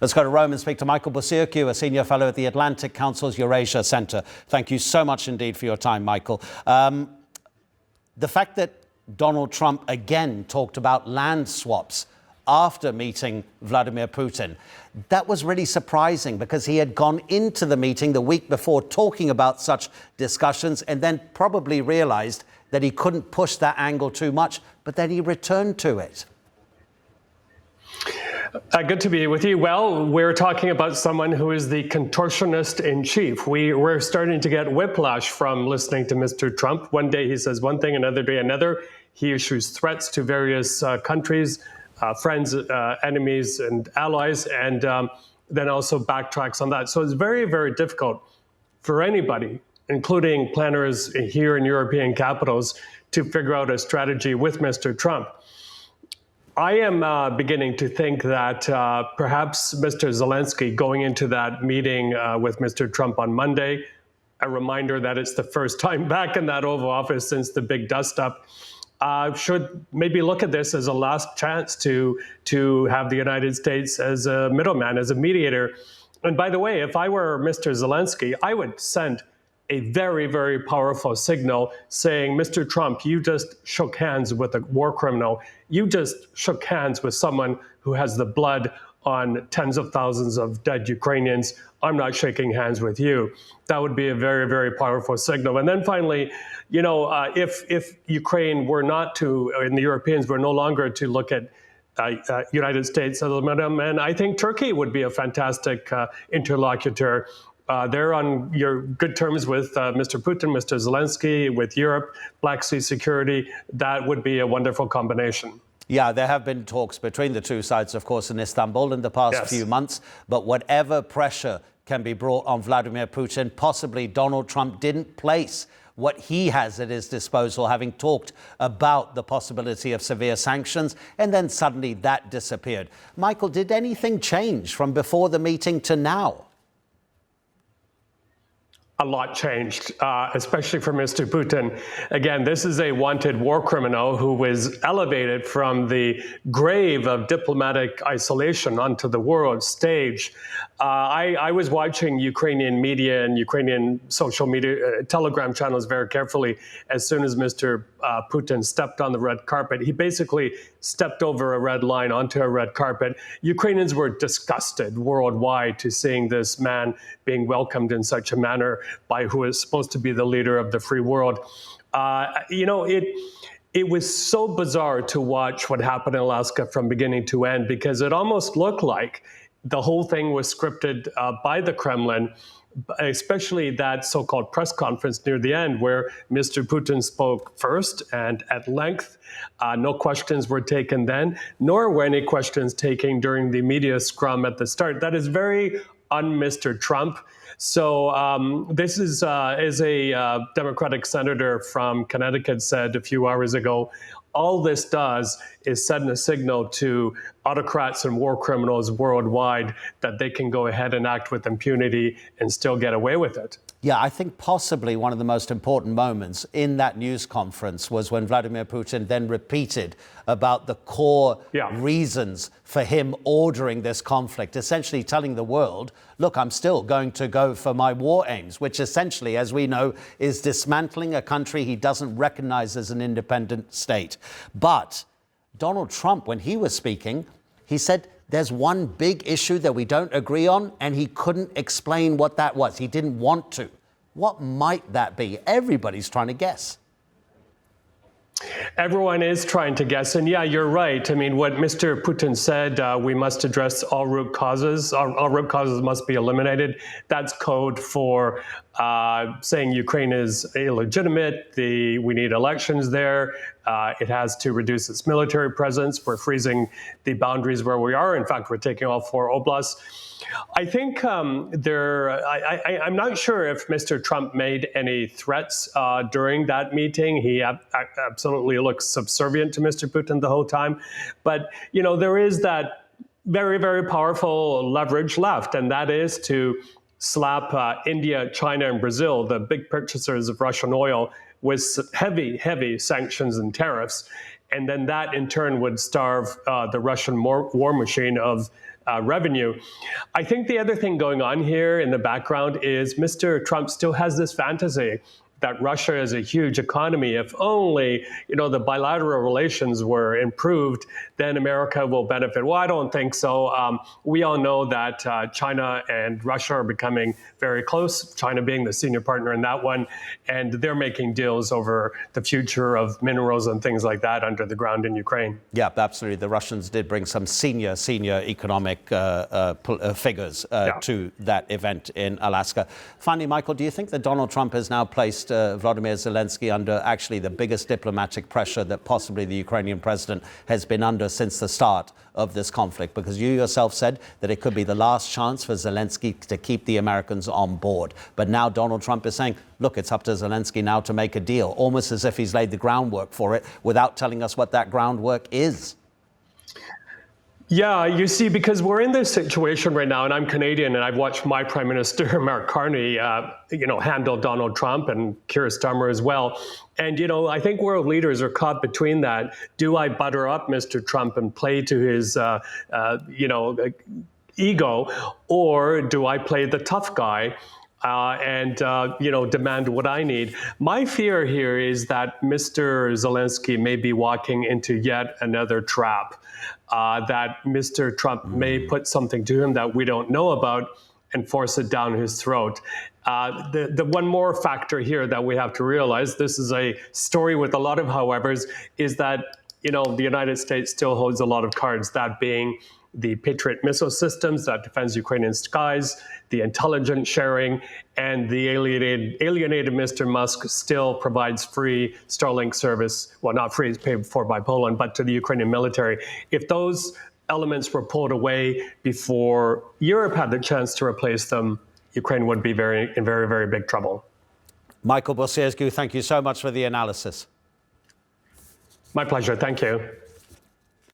Let's go to Rome and speak to Michael Bociurkiw, a senior fellow at the Atlantic Council's Eurasia Centre. Thank you so much indeed for your time, Michael. The fact that Donald Trump again talked about land swaps after meeting Vladimir Putin, that was really surprising because he had gone into the meeting the week before talking about such discussions and then probably realized that he couldn't push that angle too much, but then he returned to it. Good to be with you. Well, we're talking about someone who is the contortionist in chief. We're starting to get whiplash from listening to Mr. Trump. One day he says one thing, another day another. He issues threats to various countries, friends, enemies, and allies, and then also backtracks on that. So it's very, very difficult for anybody, including planners here in European capitals, to figure out a strategy with Mr. Trump. I am beginning to think that perhaps Mr. Zelensky going into that meeting with Mr. Trump on Monday, a reminder that it's the first time back in that Oval Office since the big dust-up, should maybe look at this as a last chance to have the United States as a middleman, as a mediator. And by the way, if I were Mr. Zelensky, I would send a very, very powerful signal saying, Mr. Trump, you just shook hands with a war criminal. You just shook hands with someone who has the blood on tens of thousands of dead Ukrainians. I'm not shaking hands with you. That would be a very, very powerful signal. And then finally, you know, if Ukraine were not to, and the Europeans were no longer to look at United States as a middleman, and I think Turkey would be a fantastic interlocutor. They're on your good terms with Mr. Putin, Mr. Zelensky, with Europe, Black Sea security. That would be a wonderful combination. Yeah, there have been talks between the two sides, of course, in Istanbul in the past few months. But whatever pressure can be brought on Vladimir Putin, possibly Donald Trump didn't place what he has at his disposal, having talked about the possibility of severe sanctions, and then suddenly that disappeared. Michael, did anything change from before the meeting to now? A lot changed, especially for Mr. Putin. Again, this is a wanted war criminal who was elevated from the grave of diplomatic isolation onto the world stage. I was watching Ukrainian media and Ukrainian social media, Telegram channels very carefully as soon as Mr. Putin stepped on the red carpet. He basically stepped over a red line onto a red carpet. Ukrainians were disgusted worldwide to seeing this man being welcomed in such a manner by who is supposed to be the leader of the free world. You know, it was so bizarre to watch what happened in Alaska from beginning to end, because it almost looked like the whole thing was scripted by the Kremlin, especially that so-called press conference near the end where Mr. Putin spoke first and at length. No questions were taken then, nor were any questions taken during the media scrum at the start. That is very un-Mr. Trump. So this is, as a Democratic senator from Connecticut said a few hours ago, all this does is send a signal to autocrats and war criminals worldwide that they can go ahead and act with impunity and still get away with it. Yeah, I think possibly one of the most important moments in that news conference was when Vladimir Putin then repeated about the core reasons for him ordering this conflict, essentially telling the world, look, I'm still going to go for my war aims, which essentially, as we know, is dismantling a country he doesn't recognize as an independent state. But Donald Trump, when he was speaking, he said, there's one big issue that we don't agree on, and he couldn't explain what that was. He didn't want to. What might that be? Everybody's trying to guess. Everyone is trying to guess. And yeah, you're right. I mean, what Mr. Putin said, we must address all root causes. All root causes must be eliminated. That's code for saying Ukraine is illegitimate. We need elections there. It has to reduce its military presence. We're freezing the boundaries where we are. In fact, we're taking all 4 oblasts. I think I'm not sure if Mr. Trump made any threats during that meeting. He absolutely looks subservient to Mr. Putin the whole time. But, you know, there is that very, very powerful leverage left, and that is to slap India, China, and Brazil, the big purchasers of Russian oil, with heavy, heavy sanctions and tariffs. And then that in turn would starve the Russian war machine of revenue. I think the other thing going on here in the background is Mr. Trump still has this fantasy that Russia is a huge economy. If only, the bilateral relations were improved, then America will benefit. Well, I don't think so. We all know that China and Russia are becoming very close, China being the senior partner in that one, and they're making deals over the future of minerals and things like that under the ground in Ukraine. Yeah, absolutely. The Russians did bring some senior economic figures to that event in Alaska. Finally, Michael, do you think that Donald Trump has now placed Volodymr Zelenskky under actually the biggest diplomatic pressure that possibly the Ukrainian president has been under since the start of this conflict? Because you yourself said that it could be the last chance for Zelensky to keep the Americans on board. But now Donald Trump is saying, look, it's up to Zelensky now to make a deal, almost as if he's laid the groundwork for it without telling us what that groundwork is. Yeah, you see, because we're in this situation right now, and I'm Canadian, and I've watched my Prime Minister, Mark Carney, handle Donald Trump and Keir Starmer as well. And, I think world leaders are caught between that. Do I butter up Mr. Trump and play to his, ego, or do I play the tough guy and demand what I need? My fear here is that Mr. Zelensky may be walking into yet another trap. That Mr. Trump may put something to him that we don't know about and force it down his throat. The one more factor here that we have to realize, this is a story with a lot of howevers, is that, the United States still holds a lot of cards, that being the Patriot missile systems that defends Ukrainian skies, the intelligence sharing, and the alienated Mr. Musk still provides free Starlink service. Well, not free, it's paid for by Poland, but to the Ukrainian military. If those elements were pulled away before Europe had the chance to replace them, Ukraine would be in very, very big trouble. Michael Bociurkiw, thank you so much for the analysis. My pleasure. Thank you.